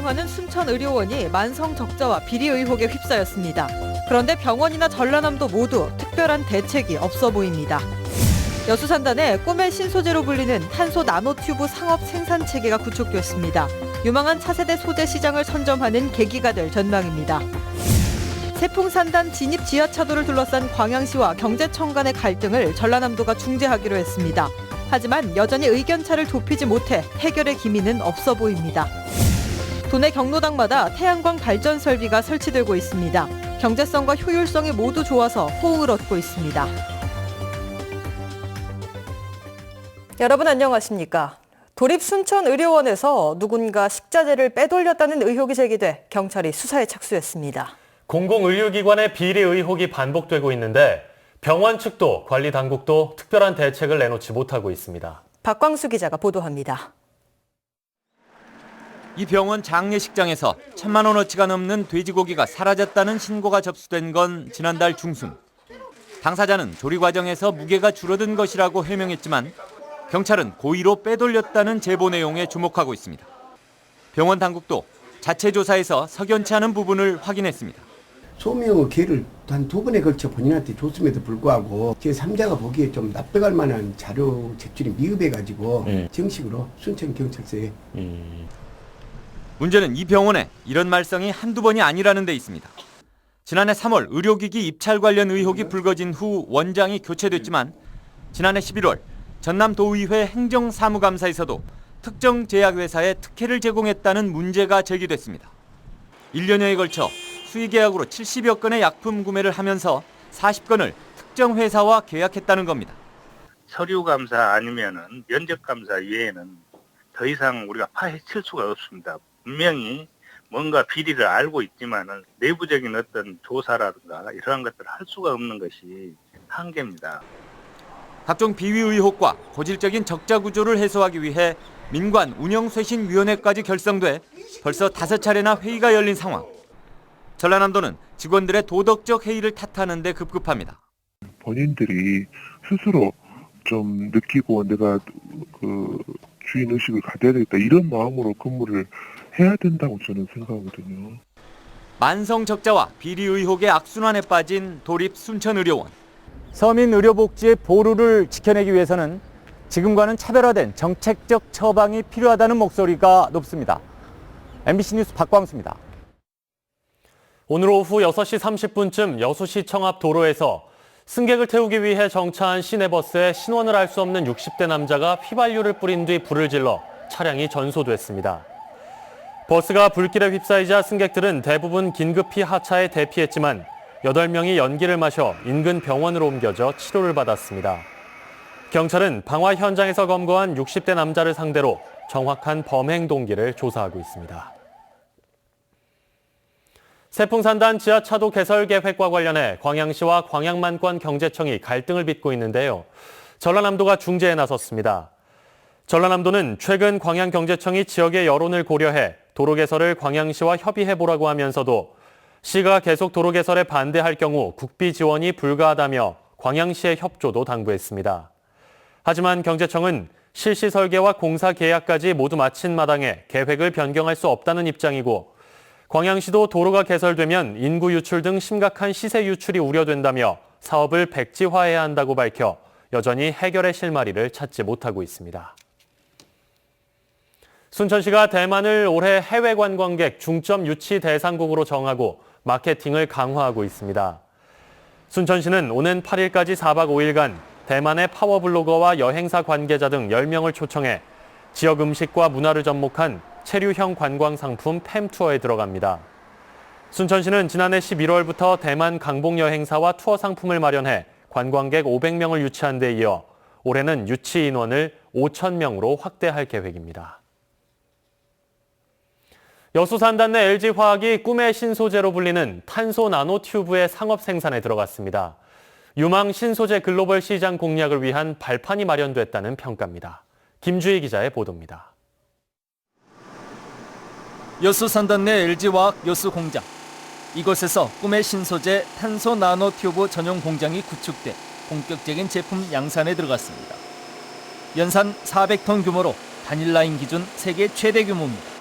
운영하는 순천의료원이 만성 적자와 비리 의혹에 휩싸였습니다. 그런데 병원이나 전라남도 모두 특별한 대책이 없어 보입니다. 여수산단에 꿈의 신소재로 불리는 탄소 나노튜브 상업 생산 체계가 구축됐습니다. 유망한 차세대 소재 시장을 선점하는 계기가 될 전망입니다. 세풍산단 진입 지하차도를 둘러싼 광양시와 경제청 간의 갈등을 전라남도가 중재하기로 했습니다. 하지만 여전히 의견차를 좁히지 못해 해결의 기미는 없어 보입니다. 도내 경로당마다 태양광 발전 설비가 설치되고 있습니다. 경제성과 효율성이 모두 좋아서 호응을 얻고 있습니다. 여러분 안녕하십니까? 도립 순천의료원에서 누군가 식자재를 빼돌렸다는 의혹이 제기돼 경찰이 수사에 착수했습니다. 공공의료기관의 비리 의혹이 반복되고 있는데 병원 측도 관리 당국도 특별한 대책을 내놓지 못하고 있습니다. 박광수 기자가 보도합니다. 이 병원 장례식장에서 1,000만 원어치가 넘는 돼지고기가 사라졌다는 신고가 접수된 건 지난달 중순. 당사자는 조리 과정에서 무게가 줄어든 것이라고 해명했지만 경찰은 고의로 빼돌렸다는 제보 내용에 주목하고 있습니다. 병원 당국도 자체 조사에서 석연치 않은 부분을 확인했습니다. 소명의 기회를 한 2번에 걸쳐 본인한테 줬음에도 불구하고 제3자가 보기에 좀 납득할 만한 자료 제출이 미흡해가지고 정식으로 순천경찰서에 문제는 이 병원에 이런 말썽이 한두 번이 아니라는 데 있습니다. 지난해 3월 의료기기 입찰 관련 의혹이 불거진 후 원장이 교체됐지만 지난해 11월 전남도의회 행정사무감사에서도 특정 제약회사에 특혜를 제공했다는 문제가 제기됐습니다. 1년여에 걸쳐 수의계약으로 70여 건의 약품 구매를 하면서 40건을 특정 회사와 계약했다는 겁니다. 서류감사 아니면은 면접감사 외에는 더 이상 우리가 파헤칠 수가 없습니다. 분명히 뭔가 비리를 알고 있지만은 내부적인 어떤 조사라든가 이러한 것들을 할 수가 없는 것이 한계입니다. 각종 비위 의혹과 고질적인 적자 구조를 해소하기 위해 민관 운영쇄신위원회까지 결성돼 벌써 5차례나 회의가 열린 상황. 전라남도는 직원들의 도덕적 해이를 탓하는 데 급급합니다. 본인들이 스스로 좀 느끼고 내가 주인의식을 가져야 되겠다 이런 마음으로 근무를 해야 된다고 저는 생각하거든요. 만성 적자와 비리 의혹의 악순환에 빠진 도립 순천의료원. 서민 의료복지의 보루를 지켜내기 위해서는 지금과는 차별화된 정책적 처방이 필요하다는 목소리가 높습니다. MBC 뉴스 박광수입니다. 오늘 오후 6시 30분쯤 여수시청 앞 도로에서 승객을 태우기 위해 정차한 시내버스에 신원을 알 수 없는 60대 남자가 휘발유를 뿌린 뒤 불을 질러 차량이 전소됐습니다. 버스가 불길에 휩싸이자 승객들은 대부분 긴급히 하차에 대피했지만 8명이 연기를 마셔 인근 병원으로 옮겨져 치료를 받았습니다. 경찰은 방화 현장에서 검거한 60대 남자를 상대로 정확한 범행 동기를 조사하고 있습니다. 세풍산단 지하차도 개설 계획과 관련해 광양시와 광양만권 경제청이 갈등을 빚고 있는데요. 전라남도가 중재에 나섰습니다. 전라남도는 최근 광양경제청이 지역의 여론을 고려해 도로 개설을 광양시와 협의해보라고 하면서도 시가 계속 도로 개설에 반대할 경우 국비 지원이 불가하다며 광양시의 협조도 당부했습니다. 하지만 경제청은 실시 설계와 공사 계약까지 모두 마친 마당에 계획을 변경할 수 없다는 입장이고 광양시도 도로가 개설되면 인구 유출 등 심각한 시세 유출이 우려된다며 사업을 백지화해야 한다고 밝혀 여전히 해결의 실마리를 찾지 못하고 있습니다. 순천시가 대만을 올해 해외 관광객 중점 유치 대상국으로 정하고 마케팅을 강화하고 있습니다. 순천시는 오는 8일까지 4박 5일간 대만의 파워블로거와 여행사 관계자 등 10명을 초청해 지역 음식과 문화를 접목한 체류형 관광 상품 팸투어에 들어갑니다. 순천시는 지난해 11월부터 대만 강복 여행사와 투어 상품을 마련해 관광객 500명을 유치한 데 이어 올해는 유치 인원을 5,000명으로 확대할 계획입니다. 여수산단 내 LG화학이 꿈의 신소재로 불리는 탄소 나노튜브의 상업 생산에 들어갔습니다. 유망 신소재 글로벌 시장 공략을 위한 발판이 마련됐다는 평가입니다. 김주희 기자의 보도입니다. 여수산단 내 LG화학 여수공장. 이곳에서 꿈의 신소재 탄소 나노튜브 전용 공장이 구축돼 본격적인 제품 양산에 들어갔습니다. 연산 400톤 규모로 단일 라인 기준 세계 최대 규모입니다.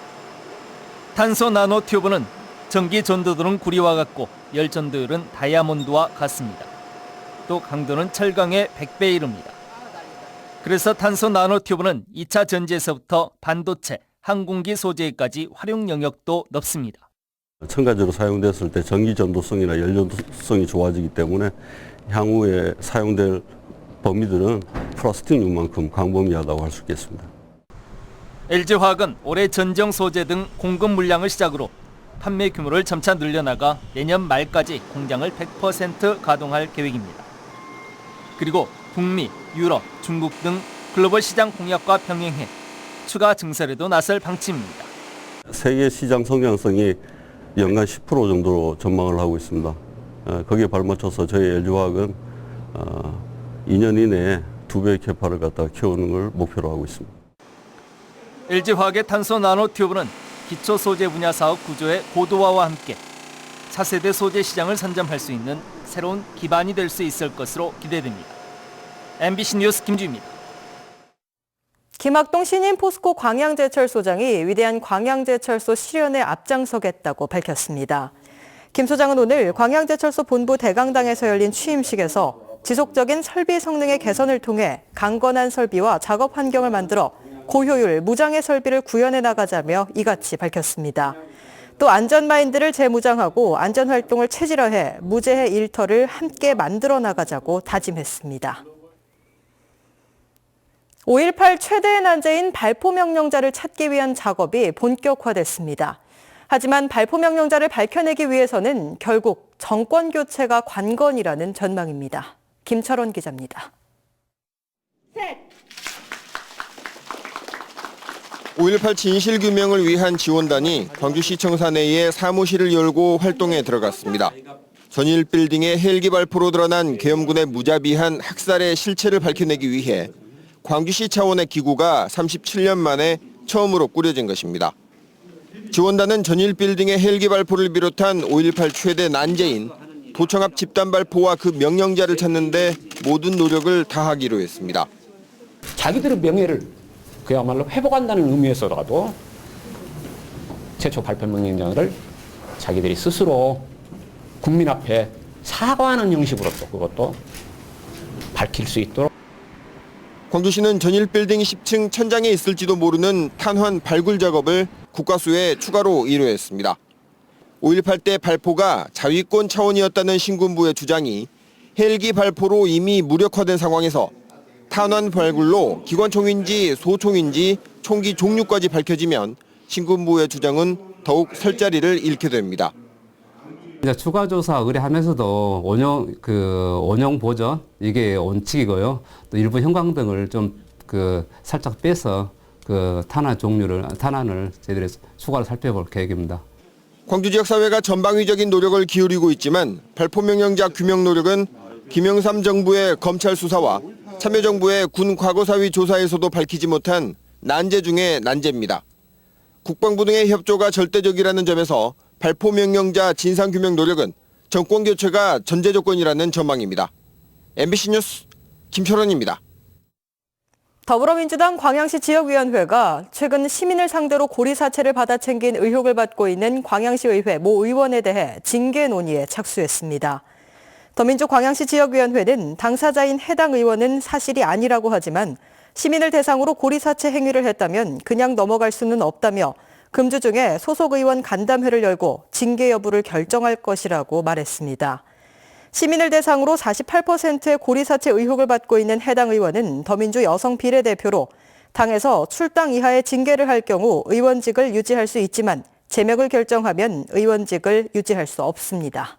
탄소 나노 튜브는 전기 전도들은 구리와 같고 열 전도율은 다이아몬드와 같습니다. 또 강도는 철강의 100배에 이릅니다. 그래서 탄소 나노 튜브는 2차 전지에서부터 반도체, 항공기 소재까지 활용 영역도 넓습니다. 첨가제로 사용됐을 때 전기 전도성이나 열 전도성이 좋아지기 때문에 향후에 사용될 범위들은 플라스틱용만큼 광범위하다고 할 수 있겠습니다. LG화학은 올해 전정 소재 등 공급 물량을 시작으로 판매 규모를 점차 늘려나가 내년 말까지 공장을 100% 가동할 계획입니다. 그리고 북미, 유럽, 중국 등 글로벌 시장 공략과 병행해 추가 증설에도 나설 방침입니다. 세계 시장 성장성이 연간 10% 정도로 전망을 하고 있습니다. 거기에 발맞춰서 저희 LG화학은 2년 이내에 2배의 캐파를 갖다가 키우는 걸 목표로 하고 있습니다. LG화학의 탄소 나노 튜브는 기초 소재 분야 사업 구조의 고도화와 함께 차세대 소재 시장을 선점할 수 있는 새로운 기반이 될 수 있을 것으로 기대됩니다. MBC 뉴스 김주입니다. 김학동 신임 포스코 광양제철소장이 위대한 광양제철소 실현에 앞장서겠다고 밝혔습니다. 김 소장은 오늘 광양제철소 본부 대강당에서 열린 취임식에서 지속적인 설비 성능의 개선을 통해 강건한 설비와 작업 환경을 만들어 고효율, 무장애 설비를 구현해 나가자며 이같이 밝혔습니다. 또 안전마인드를 재무장하고 안전활동을 체질화해 무재해 일터를 함께 만들어 나가자고 다짐했습니다. 5.18 최대의 난제인 발포명령자를 찾기 위한 작업이 본격화됐습니다. 하지만 발포명령자를 밝혀내기 위해서는 결국 정권 교체가 관건이라는 전망입니다. 김철원 기자입니다. 5.18 진실규명을 위한 지원단이 광주시청 내에 사무실을 열고 활동에 들어갔습니다. 전일 빌딩의 헬기 발포로 드러난 계엄군의 무자비한 학살의 실체를 밝혀내기 위해 광주시 차원의 기구가 37년 만에 처음으로 꾸려진 것입니다. 지원단은 전일 빌딩의 헬기 발포를 비롯한 5.18 최대 난제인 도청 앞 집단 발포와 그 명령자를 찾는 데 모든 노력을 다하기로 했습니다. 자기들의 명예를 그야말로 회복한다는 의미에서라도 최초 발표 명령을 자기들이 스스로 국민 앞에 사과하는 형식으로 또 그것도 밝힐 수 있도록. 광주시는 전일 빌딩 10층 천장에 있을지도 모르는 탄환 발굴 작업을 국과수에 추가로 의뢰했습니다. 5.18 때 발포가 자위권 차원이었다는 신군부의 주장이 헬기 발포로 이미 무력화된 상황에서 탄환 발굴로 기관총인지 소총인지 총기 종류까지 밝혀지면 신군부의 주장은 더욱 설 자리를 잃게 됩니다. 이제 추가 조사 의뢰하면서도 원형 보전 이게 원칙이고요. 또 일부 형광등을 좀 살짝 빼서 탄환을 저희들이 추가로 살펴볼 계획입니다. 광주 지역 사회가 전방위적인 노력을 기울이고 있지만 발포 명령자 규명 노력은 김영삼 정부의 검찰 수사와 참여정부의 군 과거사위 조사에서도 밝히지 못한 난제 중의 난제입니다. 국방부 등의 협조가 절대적이라는 점에서 발포 명령자 진상규명 노력은 정권 교체가 전제 조건이라는 전망입니다. MBC 뉴스 김철원입니다. 더불어민주당 광양시 지역위원회가 최근 시민을 상대로 고리사체를 받아 챙긴 의혹을 받고 있는 광양시의회 모 의원에 대해 징계 논의에 착수했습니다. 더민주 광양시 지역위원회는 당사자인 해당 의원은 사실이 아니라고 하지만 시민을 대상으로 고리사체 행위를 했다면 그냥 넘어갈 수는 없다며 금주 중에 소속 의원 간담회를 열고 징계 여부를 결정할 것이라고 말했습니다. 시민을 대상으로 48%의 고리사체 의혹을 받고 있는 해당 의원은 더민주 여성 비례대표로 당에서 출당 이하의 징계를 할 경우 의원직을 유지할 수 있지만 제명을 결정하면 의원직을 유지할 수 없습니다.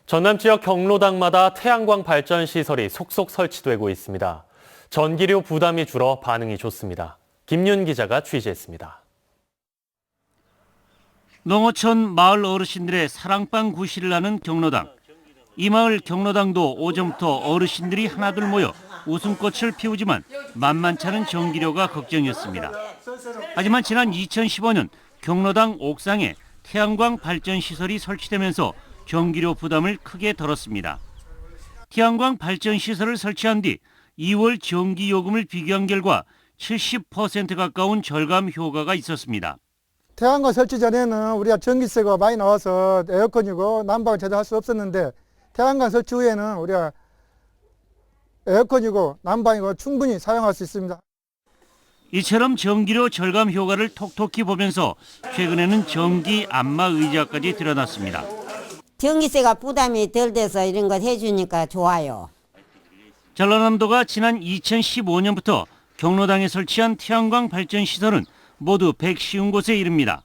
전남 지역 경로당마다 태양광 발전 시설이 속속 설치되고 있습니다. 전기료 부담이 줄어 반응이 좋습니다. 김윤 기자가 취재했습니다. 농어촌 마을 어르신들의 사랑방 구실을 하는 경로당. 이 마을 경로당도 오전부터 어르신들이 하나둘 모여 웃음꽃을 피우지만 만만치 않은 전기료가 걱정이었습니다. 하지만 지난 2015년 경로당 옥상에 태양광 발전 시설이 설치되면서 전기료 부담을 크게 덜었습니다. 태양광 발전 시설을 설치한 뒤 2월 전기 요금을 비교한 결과 70% 가까운 절감 효과가 있었습니다. 태양광 설치 전에는 우리가 전기세가 많이 나와서 에어컨이고 난방을 제대로 할 수 없었는데 태양광 설치 후에는 우리가 에어컨이고 난방이고 충분히 사용할 수 있습니다. 이처럼 전기료 절감 효과를 톡톡히 보면서 최근에는 전기 안마 의자까지 들여놨습니다. 전기세가 부담이 덜 돼서 이런 거 해주니까 좋아요. 전라남도가 지난 2015년부터 경로당에 설치한 태양광 발전 시설은 모두 150곳에 이릅니다.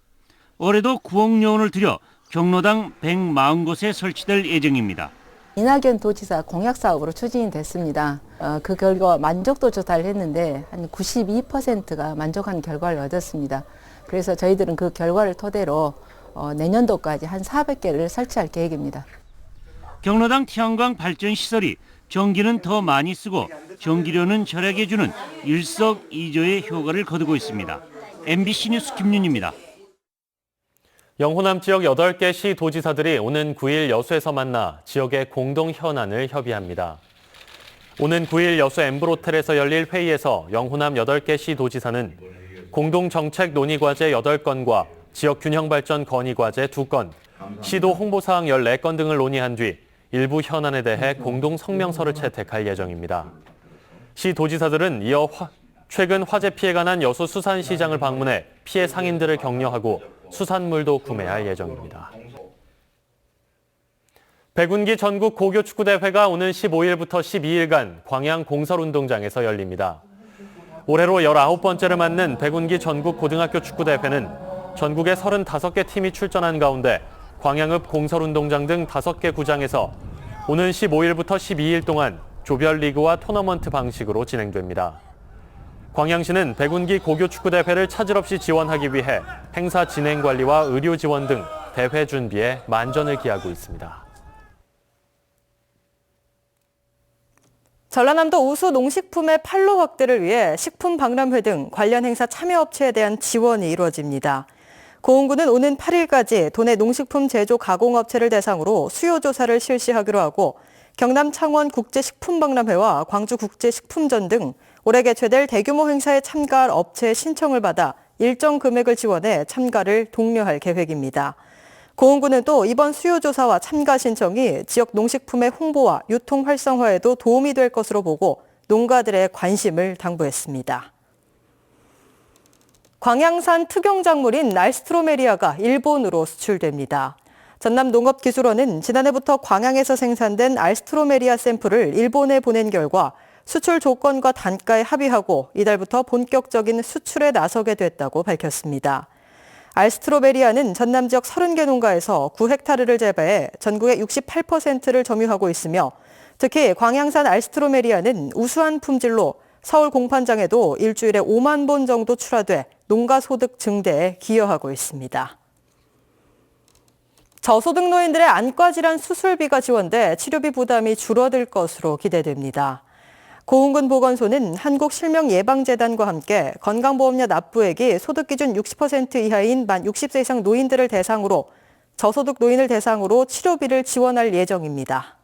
올해도 9억 원을 들여 경로당 140곳에 설치될 예정입니다. 이낙연 도지사 공약 사업으로 추진이 됐습니다. 그 결과 만족도 조사를 했는데 한 92%가 만족한 결과를 얻었습니다. 그래서 저희들은 그 결과를 토대로 내년도까지 한 400개를 설치할 계획입니다. 경로당 태양광 발전 시설이 전기는 더 많이 쓰고 전기료는 절약해주는 일석이조의 효과를 거두고 있습니다. MBC 뉴스 김윤입니다. 영호남 지역 8개 시 도지사들이 오는 9일 여수에서 만나 지역의 공동 현안을 협의합니다. 오는 9일 여수 엠브로텔에서 열릴 회의에서 영호남 8개 시 도지사는 공동정책 논의과제 8건과 지역 균형발전 건의과제 2건, 시도 홍보사항 14건 등을 논의한 뒤 일부 현안에 대해 공동 성명서를 채택할 예정입니다. 시 도지사들은 이어 최근 화재 피해가 난 여수 수산시장을 방문해 피해 상인들을 격려하고 수산물도 구매할 예정입니다. 백운기 전국 고교축구대회가 오는 15일부터 12일간 광양 공설운동장에서 열립니다. 올해로 19번째를 맞는 백운기 전국 고등학교 축구대회는 전국의 35개 팀이 출전한 가운데 광양읍 공설운동장 등 5개 구장에서 오는 15일부터 12일 동안 조별리그와 토너먼트 방식으로 진행됩니다. 광양시는 백운기 고교축구대회를 차질 없이 지원하기 위해 행사 진행 관리와 의료 지원 등 대회 준비에 만전을 기하고 있습니다. 전라남도 우수 농식품의 판로 확대를 위해 식품박람회 등 관련 행사 참여업체에 대한 지원이 이루어집니다. 고흥군은 오는 8일까지 도내 농식품 제조 가공업체를 대상으로 수요조사를 실시하기로 하고 경남 창원 국제식품박람회와 광주국제식품전 등 올해 개최될 대규모 행사에 참가할 업체의 신청을 받아 일정 금액을 지원해 참가를 독려할 계획입니다. 고흥군은 또 이번 수요조사와 참가 신청이 지역 농식품의 홍보와 유통 활성화에도 도움이 될 것으로 보고 농가들의 관심을 당부했습니다. 광양산 특용작물인 알스트로메리아가 일본으로 수출됩니다. 전남농업기술원은 지난해부터 광양에서 생산된 알스트로메리아 샘플을 일본에 보낸 결과 수출 조건과 단가에 합의하고 이달부터 본격적인 수출에 나서게 됐다고 밝혔습니다. 알스트로메리아는 전남 지역 30개 농가에서 9헥타르를 재배해 전국의 68%를 점유하고 있으며 특히 광양산 알스트로메리아는 우수한 품질로 서울 공판장에도 일주일에 5만 본 정도 출하돼 농가 소득 증대에 기여하고 있습니다. 저소득 노인들의 안과 질환 수술비가 지원돼 치료비 부담이 줄어들 것으로 기대됩니다. 고흥군 보건소는 한국실명예방재단과 함께 건강보험료 납부액이 소득기준 60% 이하인 만 60세 이상 노인들을 대상으로 저소득 노인을 대상으로 치료비를 지원할 예정입니다.